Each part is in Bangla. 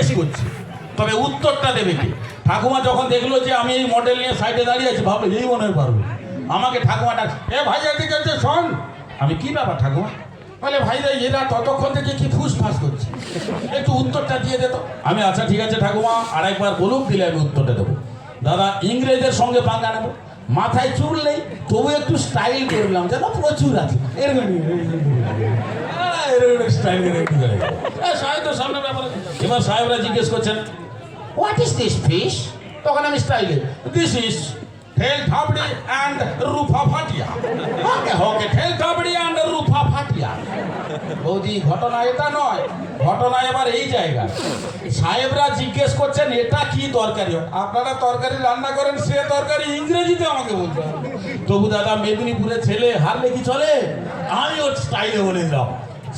জিজ্ঞেস করছি, তবে উত্তরটা দেবে কি? ঠাকুমা যখন দেখলো যে আমি এই মডেল নিয়ে সাইডে দাঁড়িয়ে আছি, ভাবলো এই মনে হয় পারবে। আমাকে ঠাকুমা ডাক, এ ভাই এদিকে এসে শোন। আমি কি ব্যাপার ঠাকুমা? বলে ভাই এরা ততক্ষণ থেকে কি ফুসফাস করছে, একটু উত্তরটা দিয়ে দে তো। আমি আচ্ছা ঠিক আছে ঠাকুমা, আরেকবার বলুক, দিলে আমি উত্তরটা দেবো। দাদা ইংরেজদের সঙ্গে পাঙ্গা নেবো, মাথায় চুল নেই, তবু একটু স্টাইল করলাম, যেন প্রচুর আছে এরকম স্টাইল করে একটু সাহেব সামনে ব্যাপার। এবার সাহেবরা জিজ্ঞেস করছেন, হোয়াট ইজ দিস ফিশ? তখন আমি স্টাইলে, দিস ইজ ঠেল থাবড়ি অ্যান্ড রুফা ফাটিয়া। ওকে ওকে, ঠেল থাবড়ি অ্যান্ড রুফা ফাটিয়া। বৌদি ঘটনা এটা নয়, ঘটনা এবার এই জায়গায়। সাহেবরা জিজ্ঞেস করছেন এটা কি তরকারি? আপনারা তরকারি রান্না করেন, সে তরকারি ইংরেজিতে আমাকে বলতে হবে। তবু দাদা মেদিনীপুরের ছেলে, হারলে কি চলে? আমি ওর স্টাইলে বলে দিলাম।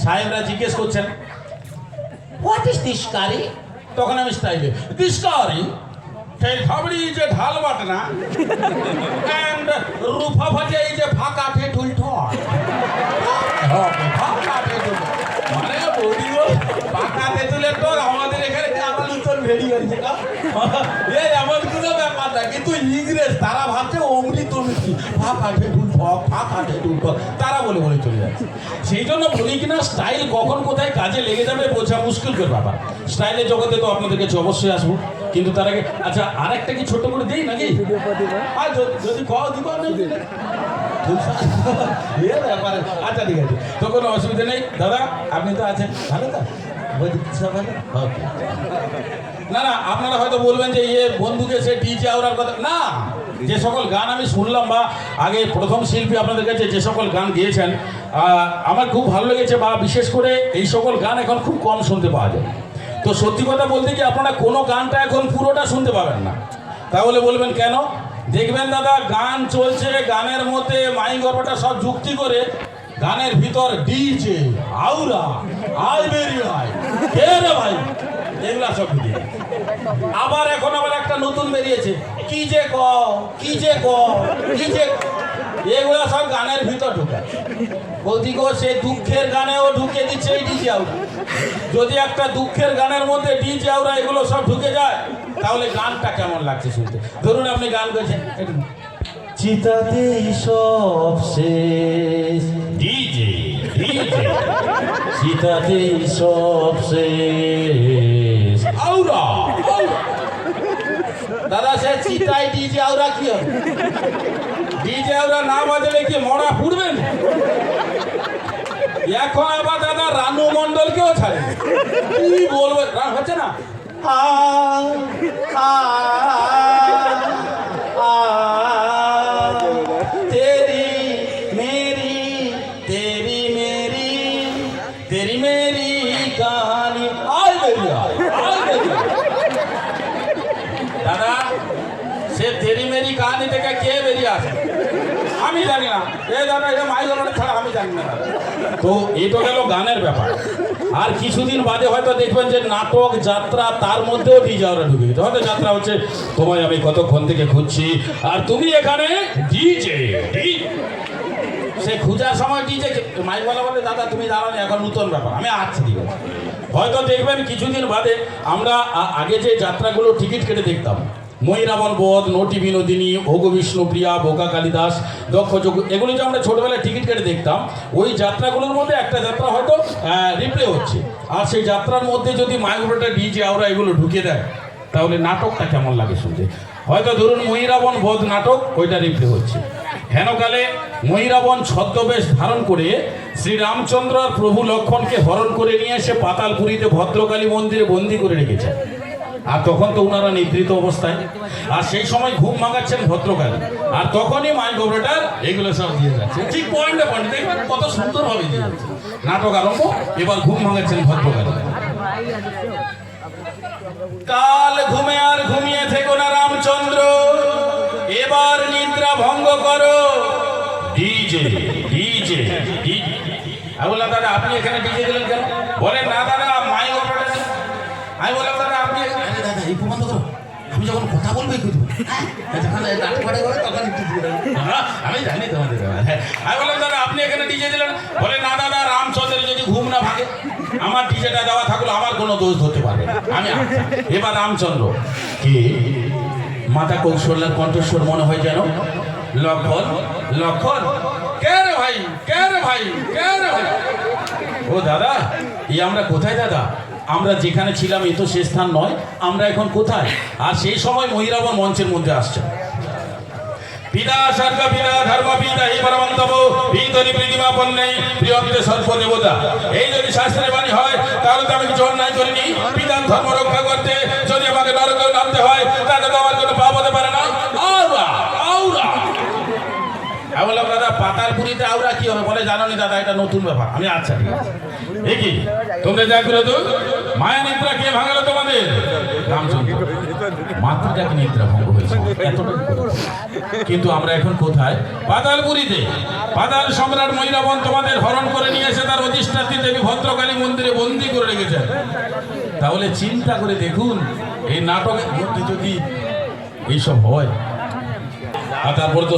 সাহেবরা জিজ্ঞেস করছেন, হোয়াট ইজ দিস কারি? তখন আমি স্টাইলে, দিস কারি ঠেল থাবড়ি যে ঢাল বাটনা অ্যান্ড রুফা ফাটিয়া এই যে ফাঁকা ঠেঠুল ঠট। মানে বৌদি পাকা তেঁতুলের টোর আমাদের এখানে কামাল উত্তর ভেরি হচ্ছে না, এই এমন কোনো ব্যাপার না। কিন্তু ইংরেজ তারা ভাবছে অমৃত তমৃতি, ফাঁকা ঠেঠুল ঠক, ফাঁকা ঠেঠুল ঠক, তারা বলে বলে চলে যাচ্ছে। সেই জন্য বলি কিনা, স্টাইল কখন কোথায় কাজে লেগে যাবে বোঝা মুশকিল করে ব্যাপার। স্টাইলের জগতে তো আপনাদের কাছে অবশ্যই আসবো, কিন্তু তার আগে আচ্ছা আরেকটা কি ছোট করে দিই নাকি? আর যদি কও দিব ব্যাপারে, আচ্ছা ঠিক আছে, তো কোনো অসুবিধা নেই। দাদা আপনি তো আছেন, ভালো তো? না না, আপনারা হয়তো বলবেন যে ইয়ে বন্ধুকে সে ডিজে আওড়ার কথা না। যে সকল গান আমি শুনলাম, বা আগে প্রথম শিল্পী আপনাদের কাছে যে সকল গান গিয়েছেন, আমার খুব ভালো লেগেছে, বা বিশেষ করে এই সকল গান এখন খুব কম শুনতে পাওয়া যায়। তো সত্যি কথা বলতে কি, আপনারা কোনো গানটা এখন পুরোটা শুনতে পাবেন না। তাহলে বলবেন কেন? দেখবেন দাদা গান চলছে, গানের মধ্যে মাইক গর্বটা সব যুক্তি করে গানের ভিতর ডিজে আউরা আই বেরিয়ে আয় কে রে ভাই, এগুলা সব দিয়ে। আবার এখন আবার একটা নতুন বেরিয়েছে, কি যে ক কি যে ক কি যে, এগুলা সব গানের ভিতর ঢুকে। বলতি গো, সে দুঃখের গানেও ঢুকে দিচ্ছে এই ডিজে আউরা। যদি একটা দুঃখের গানের মধ্যে ডিজে আউরা এগুলো সব ঢুকে যায়, তাহলে গানটা কেমন লাগছে শুনতে? ধরুন আপনি গান করছেন, চিতাতেই সব শেষ, ডিজে ডিজে চিতাতেই সব শেষ আউরা। দাদা সে চিতাই ডিজে আউরা কি হবে? ডিজে আউরা না বাজলে কি মরা পুড়বেন? এখন আবার দাদা রানু মন্ডলকেও ছাড়ে, কি বলবো, হচ্ছে না তেরি মেরি তেরি মেরি তেরি মেরি কাহানি আয় বেরিয়া আয় বেরিয়া। দাদা সে তেরি মেরি কাহানি থেকে কে বেরিয়ে আসে আমি জানি না। এই দাদা এটা মাইক ছাড়া আমি জানি না। তো এটা গেল গানের ব্যাপার। আর কিছুদিন বাদে হয়তো দেখবেন যে নাটক যাত্রা, তার মধ্যেও ডিজে আওরা ঢুকে গেছে। হয়তো যাত্রা হচ্ছে, তোমায় আমি কতক্ষণ থেকে খুঁজছি আর তুমি এখানে ডিজে। সে খোঁজার সময় ডিজে মাইক বলা বলে, দাদা তুমি দাঁড়ানো, এখন নতুন ব্যাপার, আমি আচ্ছা ঠিক আছে। হয়তো দেখবেন কিছুদিন বাদে, আমরা আগে যে যাত্রাগুলো টিকিট কেটে দেখতাম, ময়ূরাবন বধ, নটি বিনোদিনী, ওগো বিষ্ণুপ্রিয়া, বোকা কালিদাস, দক্ষযজ্ঞ, এগুলো যে আমরা ছোটবেলায় টিকিট কেটে দেখতাম, ওই যাত্রাগুলোর মধ্যে একটা যাত্রা হয়তো রিপ্লে হচ্ছে। আর সেই যাত্রার মধ্যে যদি মাইক্রোটা ডিজে আওরা এগুলো ঢুকে দেয়, তাহলে নাটকটা কেমন লাগে শুনতে? হয়তো ধরুন ময়ূরাবন বধ নাটক, ওইটা রিপ্লে হচ্ছে। হেনকালে ময়ূরাবন ছদ্মবেশ ধারণ করে শ্রীরামচন্দ্র আর প্রভু লক্ষ্মণকে হরণ করে নিয়ে এসে পাতালপুরীতে ভদ্রকালী মন্দিরে বন্দি করে রেখেছে। আর তখন তো ওনারা নিদ্রিত অবস্থায়, আর সেই সময় ঘুম ভাঙাচ্ছেন ভদ্রকালী, আর তখনই মাইক অপারেটর এগুলো সব দিয়ে যাচ্ছে ঠিক পয়েন্টে পয়েন্টে। দেখবেন কত সুন্দরভাবে দিয়ে যাচ্ছে। নাটক আরম্ভ, এবার ঘুম ভাঙাচ্ছেন ভদ্রকালী। কাল ঘুমে আর ঘুমিয়ে থেকো না রামচন্দ্র, এবার নিদ্রা ভঙ্গ করো। DJ DJ DJ. আমি বললাম দাদা আপনি এখানে ডিজে দিলেন কেন? বলেন না দাদা মাইক অপারেটর। আমি বললাম দাদা আপনি, দাদা এই বন্ধ করো, তুমি যখন কথা বলবে একটু যখন নাট করে তখন একটু দিয়ে দেবে। আমি জানি তোমাদের ব্যাপার। আমি বললাম দাদা আপনি এখানে ডিজে দিলেন, বলে না দাদা রামচন্দ্রের যদি ঘুম না ভাগে আমার ডিজেটা দেওয়া থাকলো আমার কোনো দোষ ধরতে পারবে না। আমি আচ্ছা। এবার রামচন্দ্র কি মাতা কৌশল্যার কণ্ঠস্বর মনে হয় যেন লক্ষণ লক্ষণ কে রে ভাই কে রে ভাই কে রে ভাই। ও দাদা এই আমরা কোথায় দাদা? আমরা যেখানে ছিলাম এ তো সে স্থান নয়, আমরা এখন কোথায়? আর সেই সময় মহিরাবণ মঞ্চের মধ্যে আসছে। পিতা স্বর্গ পিতা ধর্ম পিতা হি পরমন্তম পিতরি প্রতিমা পন্নে প্রিয়ন্তে সর্ব দেবতা। এই যদি শাস্ত্রের বাণী হয় তাহলে তো আমি কিছু অন্যায় করিনি। পিতার ধর্ম রক্ষা করতে যদি আমাকে নরকে নামতে হয় তাহলে তো আমার কোনো পাপ হতে পারে না। আউরা আউরা আমি বললাম দাদা পাতালপুরিতে আউরা কি হবে? বলে জানো নি দাদা এটা নতুন ব্যাপার। আমি আচ্ছা ঠিক আছে। এ কি তোমরা যা করে তো মায়া নিদ্রা কে ভাঙালো তোমাদের? রামচন্দ্র মাতৃটাকে নিদ্রা ভঙ্গ হয়েছে এতটা। কিন্তু আমরা এখন কোথায়? পাতালপুরীতে। পাতাল সম্রাট মহিরাবণ তোমাদের হরণ করে নিয়ে এসে তার অধিষ্ঠাত্রী দেবী ভদ্রকালী মন্দিরে বন্দী করে রেখেছেন। তাহলে চিন্তা করে দেখুন এই নাটকের মধ্যে যদি এইসব হয় আর তারপরে তো